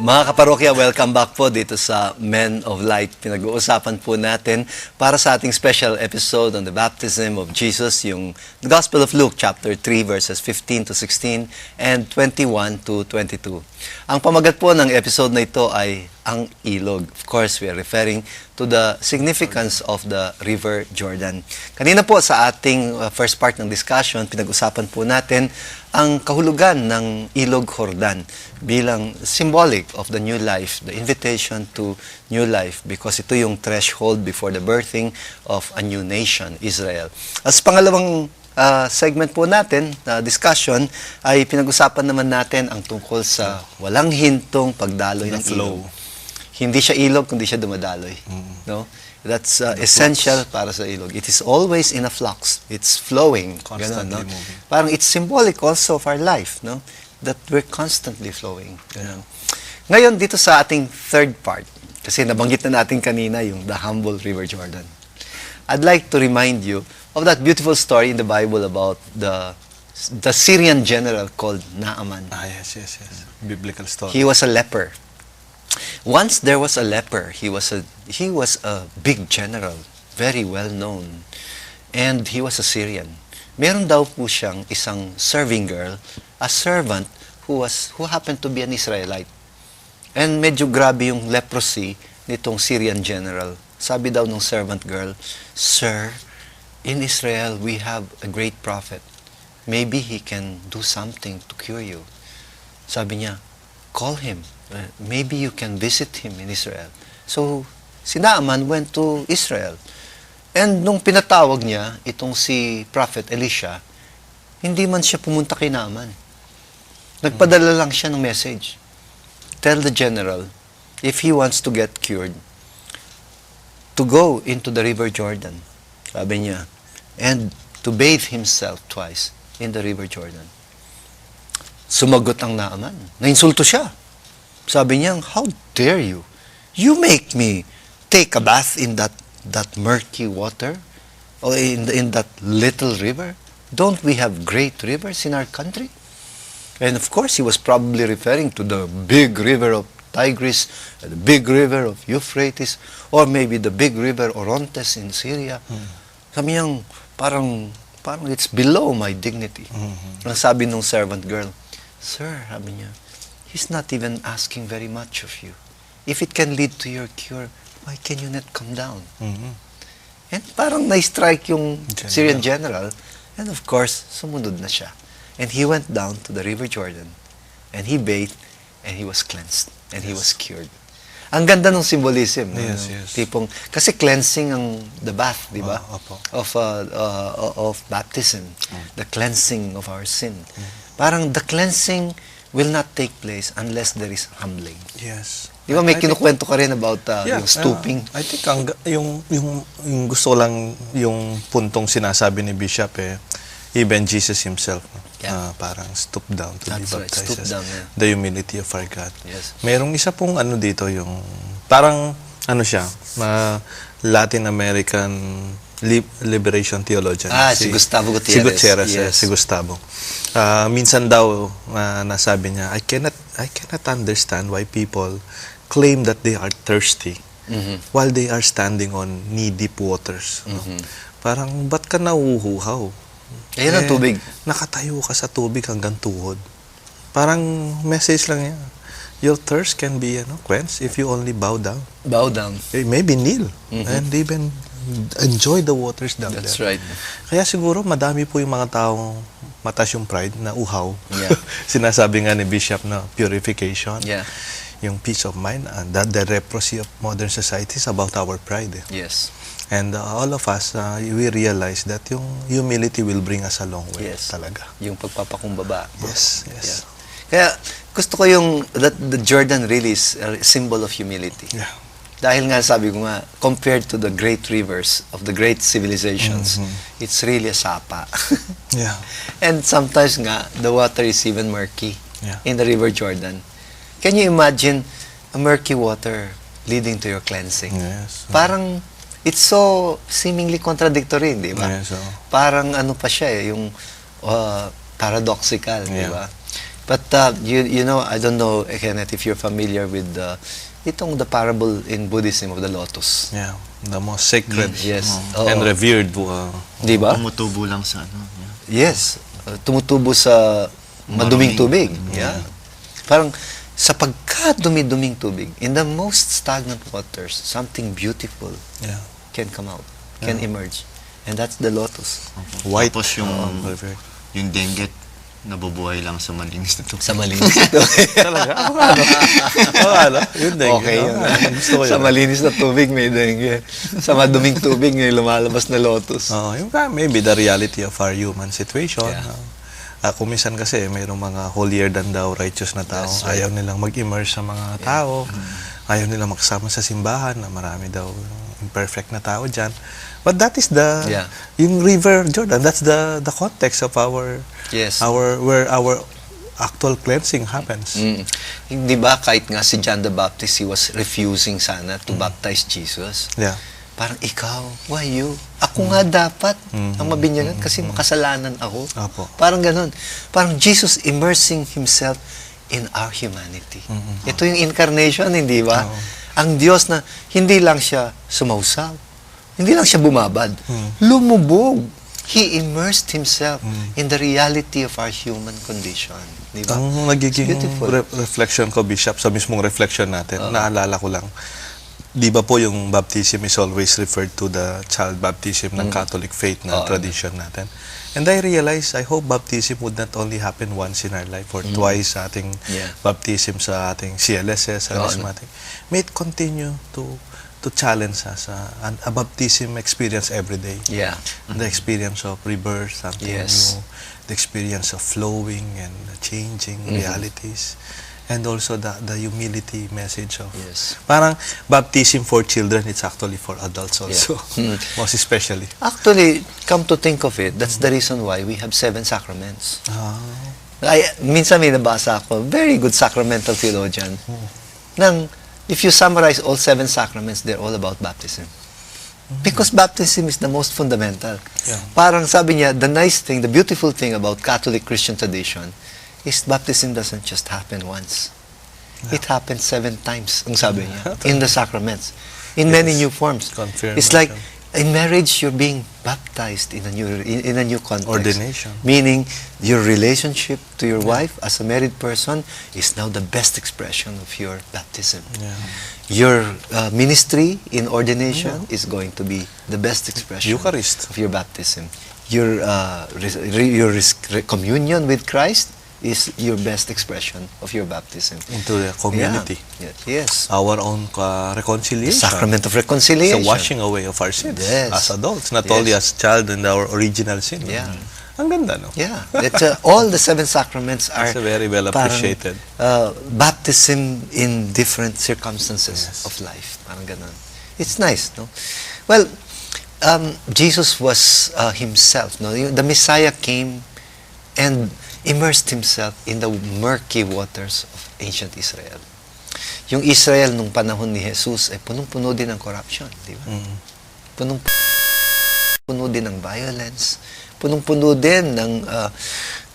Mga kaparokya, welcome back po dito sa Men of Light. Pinag-uusapan po natin para sa ating special episode on the baptism of Jesus, yung the Gospel of Luke, chapter 3, verses 15 to 16 and 21 to 22. Ang pamagat po ng episode na ito ay ang Ilog. Of course, we are referring to the significance of the River Jordan. Kanina po sa ating first part ng discussion, pinag-usapan po natin ang kahulugan ng Ilog Jordan bilang symbolic of the new life, the invitation to new life, because ito yung threshold before the birthing of a new nation, Israel. As pangalawang segment po natin, discussion, ay pinag-usapan naman natin ang tungkol sa walang hintong pagdaloy ng ilog. Hindi siya ilog, kundi siya dumadaloy. No? That's essential para sa ilog. It is always in a flux. It's flowing. Constantly ganun, no? moving. Parang it's symbolic also of our life, no? That we're constantly flowing. Ganun. Ngayon, dito sa ating third part, kasi nabanggit na natin kanina yung the humble River Jordan. I'd like to remind you of that beautiful story in the Bible about the Syrian general called Naaman. Yes. Biblical story. He was a leper. Once there was a leper. He was a big general, very well known, and he was a Syrian. Meron daw po siyang isang serving girl, a servant who happened to be an Israelite. And medyo grabe yung leprosy nitong Syrian general. Sabi daw ng servant girl, "Sir, in Israel we have a great prophet. Maybe he can do something to cure you." Sabi niya, "Call him. Maybe you can visit him in Israel." So, si Naaman went to Israel. And nung pinatawag niya, itong si Prophet Elisha, hindi man siya pumunta kay Naaman. Nagpadala lang siya ng message. Tell the general, if he wants to get cured, to go into the River Jordan, sabi niya, and to bathe himself twice in the River Jordan. Sumagot ang Naaman. Nainsulto siya. Sabi niya, "How dare you? You make me take a bath in that murky water? Or in that little river? Don't we have great rivers in our country?" And of course, he was probably referring to the big river of Tigris, the big river of Euphrates, or maybe the big river Orontes in Syria. Sabi niya, parang it's below my dignity. Ang sabi ng servant girl, "Sir," sabi niya, "he's not even asking very much of you. If it can lead to your cure, why can you not come down?" And parang na-strike yung Syrian general. And of course, sumunod na siya. And he went down to the River Jordan. And he bathed. And he was cleansed. And he was cured. Ang ganda ng symbolism. Yes. Tipong, kasi cleansing ang the bath, di ba? Of baptism. The cleansing of our sin. Parang the cleansing will not take place unless there is humbling. Yes. Di ba may kinukwento ka rin about yung stooping? I think yung gusto lang yung puntong sinasabi ni Bishop even Jesus himself, parang stoop down to be baptized. Stoop down, yeah. The humility of our God. Yes. Merong isa pong dito yung parang siya, Latin American liberation theologian. Si Gustavo Gutierrez. Si Gutierrez, yes. Si Gustavo. Minsan daw nasabi niya, I cannot understand why people claim that they are thirsty while they are standing on knee-deep waters. Parang, ba't ka nauuhaw? Ayun ang tubig. Nakatayo ka sa tubig hanggang tuhod. Parang message lang yan. Your thirst can be quenched if you only bow down. Bow down. Maybe kneel and even enjoy the waters down there. That's right. Kaya siguro madami po yung mga taong mataas yung pride na uhaw. Yeah. Sinasabi nga ni Bishop na purification. Yeah. Yung peace of mind and that the leprosy of modern society is about our pride. Yes. And all of us, we realize that yung humility will bring us a long way. Yes. Talaga. Yung pagpapakumbaba. Yes. Yeah. Kaya gusto ko yung that the Jordan really is a symbol of humility. Yeah. Dahil nga sabi ko nga, compared to the great rivers of the great civilizations, it's really a sapa. Yeah. And sometimes nga, the water is even murky in the River Jordan. Can you imagine a murky water leading to your cleansing? Yes. Parang, it's so seemingly contradictory, di ba? Yes. Parang pa siya yung paradoxical, di ba? But you know, I don't know, Kenneth, if you're familiar with the parable in Buddhism of the lotus. Yeah, the most sacred Yes. and Oo. revered. Di ba? Tumutubo lang sa ano. Yeah. Yes. Tumutubo sa maduming Maruming. tubig. Yeah. Parang sa pagka-dumi-duming tubig, in the most stagnant waters, something beautiful Yeah. can come out, can emerge. And that's the lotus. White. Tapos Revered. yung dengue, nabubuhay lang sa malinis na tubig. Sa malinis na tubig. Talaga? Ano? Yun din. Okay yun. Gusto ko yun. Sa malinis na tubig may dengue. Sa maduming tubig may lumalabas na lotus. Yung maybe the reality of our human situation. Yeah. Kung minsan kasi, mayroong mga holier than thou righteous na tao. That's right. Ayaw nilang mag-immerse sa mga tao. Ayaw nilang makasama sa simbahan na marami daw imperfect na tao dyan. But that is Yeah. yung River Jordan, that's the context of Yes. where our actual cleansing happens. Hindi ba kahit nga si John the Baptist, he was refusing sana to baptize Jesus. Yeah. Parang ikaw, why you? Ako nga dapat ang mabinyagan kasi makasalanan ako. Apo. Parang ganun. Parang Jesus immersing himself in our humanity. Ito yung incarnation, hindi ba? Ang Diyos na hindi lang siya sumausaw, hindi lang siya bumabad, lumubog. He immersed himself in the reality of our human condition. Di ba? Ang nagiging It's beautiful. reflection ko, Bishop, sa mismong reflection natin, naalala ko lang, di ba po yung baptism is always referred to the child baptism ng Catholic faith na tradition natin. And I realized, I hope baptism would not only happen once in our life or twice sa ating baptism sa ating CLSS, sa charismatic. May it continue to challenge us a baptism experience every day. Yeah. The experience of rebirth, something Yes. new, the experience of flowing and changing realities, and also the humility message of Yes. parang baptism for children, it's actually for adults also, most especially. Actually, come to think of it, that's the reason why we have 7 sacraments. Minsan may nabasa ako, very good sacramental theologian, nang if you summarize all 7 sacraments, they're all about baptism. Because baptism is the most fundamental. Yeah. Parang sabi niya, the nice thing, the beautiful thing about Catholic Christian tradition is baptism doesn't just happen once. It happens 7 times, ang sabi niya, in the sacraments, in many new forms. Confirmation. It's like, in marriage, you're being baptized in a new context. Ordination. Meaning, your relationship to your wife as a married person is now the best expression of your baptism. Yeah. Your ministry in ordination is going to be the best expression Eucharist. of your baptism. Your communion with Christ is your best expression of your baptism. Into the community. Yeah. Yes. Our own The reconciliation. sacrament of It's reconciliation. a washing away of our sins Yes. as adults, not Yes. only as child in our original sin. Yeah. Ang ganda, no? Yeah. It's, all the 7 sacraments are It's very well parang, appreciated. baptism in different circumstances of life. Parang ganun. It's nice, no? Well, Jesus was himself, no? The Messiah came and immersed himself in the murky waters of ancient Israel. Yung Israel nung panahon ni Jesus ay punong-puno din ng corruption, di ba? Punong-puno din ng violence, punong-puno din ng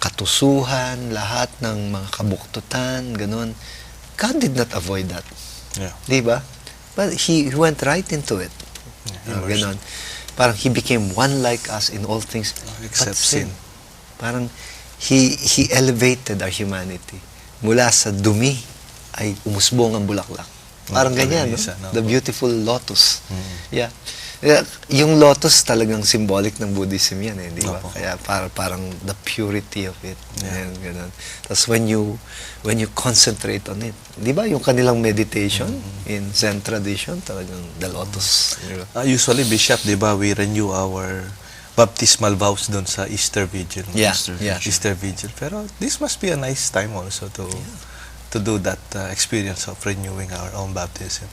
katusuhan, lahat ng mga kabuktutan, ganun. God did not avoid that. Yeah. Di ba? But he went right into it. Ganon. Parang he became one like us in all things Except but sin. sin. Parang he elevated our humanity. Mula sa dumi ay umusbong ang bulaklak. Parang ganyan, no? Paganisa, no? The beautiful lotus. Yeah. Yung lotus talagang symbolic ng Buddhism yan, eh, di ba? Opo. Kaya parang the purity of it. Yeah. Ganun. Tapos when you concentrate on it, di ba yung kanilang meditation in Zen tradition, talagang the lotus. Di ba? Usually, Bishop, di ba, we renew our baptismal vows doon sa Easter Vigil. Yeah, Easter yeah. Easter Vigil. Pero this must be a nice time also to do that experience of renewing our own baptism.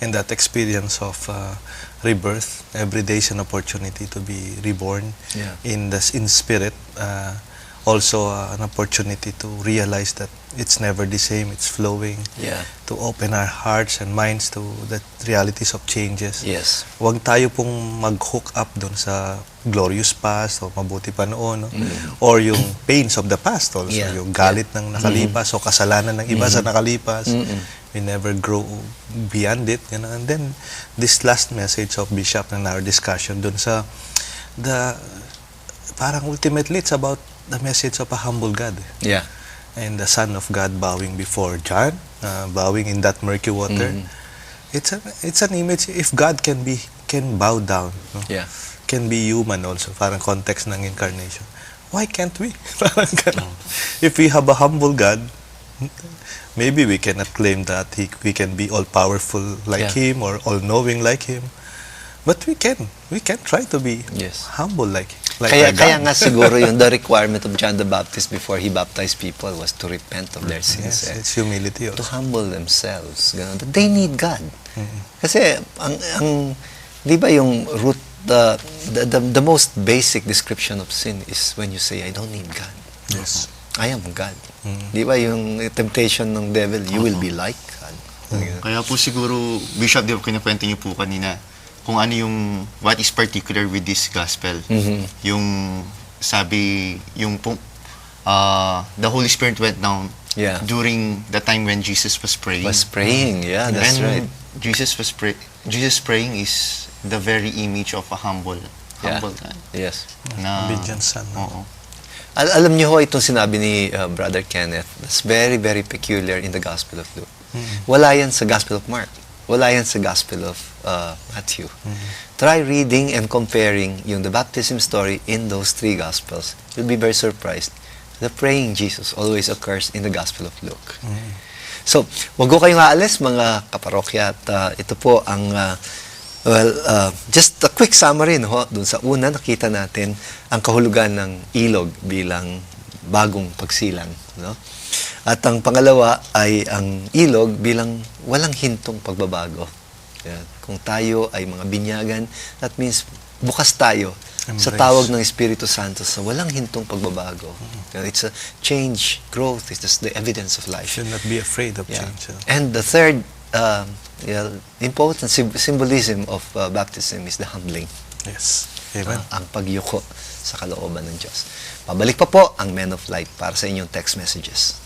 And that experience of rebirth, every day is an opportunity to be reborn Yeah. in spirit, also an opportunity to realize that it's never the same, it's flowing. Yeah. To open our hearts and minds to the realities of changes. Yes. Huwag tayo pong mag-hook up doon sa glorious past o mabuti pa noon, no? Or yung pains of the past also, Yeah. yung galit ng nakalipas o kasalanan ng iba sa nakalipas. We never grow beyond it. You know? And then, this last message of Bishop in our discussion doon sa parang ultimately it's about the message of a humble God. Yeah. And the Son of God bowing before John, bowing in that murky water. It's an image. If God can bow down, no? Yeah. Can be human also, parang context ng incarnation. Why can't we? Parang ganun. If we have a humble God, maybe we cannot claim that we can be all powerful like Yeah. Him or all knowing like Him. But we can try to be Yes. humble like Kaya our God. nga siguro yung the requirement of John the Baptist before he baptized people was to repent of their sins. Yes, it's humility To also. humble themselves. Ganun. That they need God. Kasi ang di ba yung root the most basic description of sin is when you say I don't need God. Yes. I am God. Di ba yung temptation ng devil, you will be like God. Kaya po siguro, Bishop, di ba kinakwento niyo po kanina, kung ano yung, what is particular with this gospel. Yung, sabi, yung, the Holy Spirit went down Yeah. during the time when Jesus was praying. Was praying, yeah, that's And right. Jesus praying is the very image of a humble Yeah. God. Yes. Na, Obedient son. Oo. Alam niyo ho, itong sinabi ni Brother Kenneth, that's very, very peculiar in the Gospel of Luke. Wala yan sa Gospel of Mark. Wala yan sa Gospel of Matthew. Try reading and comparing yung the baptism story in those three Gospels. You'll be very surprised. The praying Jesus always occurs in the Gospel of Luke. So, wag ko kayong aalis mga kaparokya at ito po ang just a quick summary, no? Doon sa una, nakita natin ang kahulugan ng ilog bilang bagong pagsilang. No? At ang pangalawa ay ang ilog bilang walang hintong pagbabago. Yan. Kung tayo ay mga binyagan, that means bukas tayo sa Embrace. tawag ng Espiritu Santo sa walang hintong pagbabago. Yan. It's a change, growth, it's just the evidence of life. Should not be afraid of Yeah. change. And the third important symbolism of baptism is the humbling. Yes. Amen. Ang pagyuko sa kalooban ng Diyos. Pabalik pa po ang Men of Light para sa inyong text messages.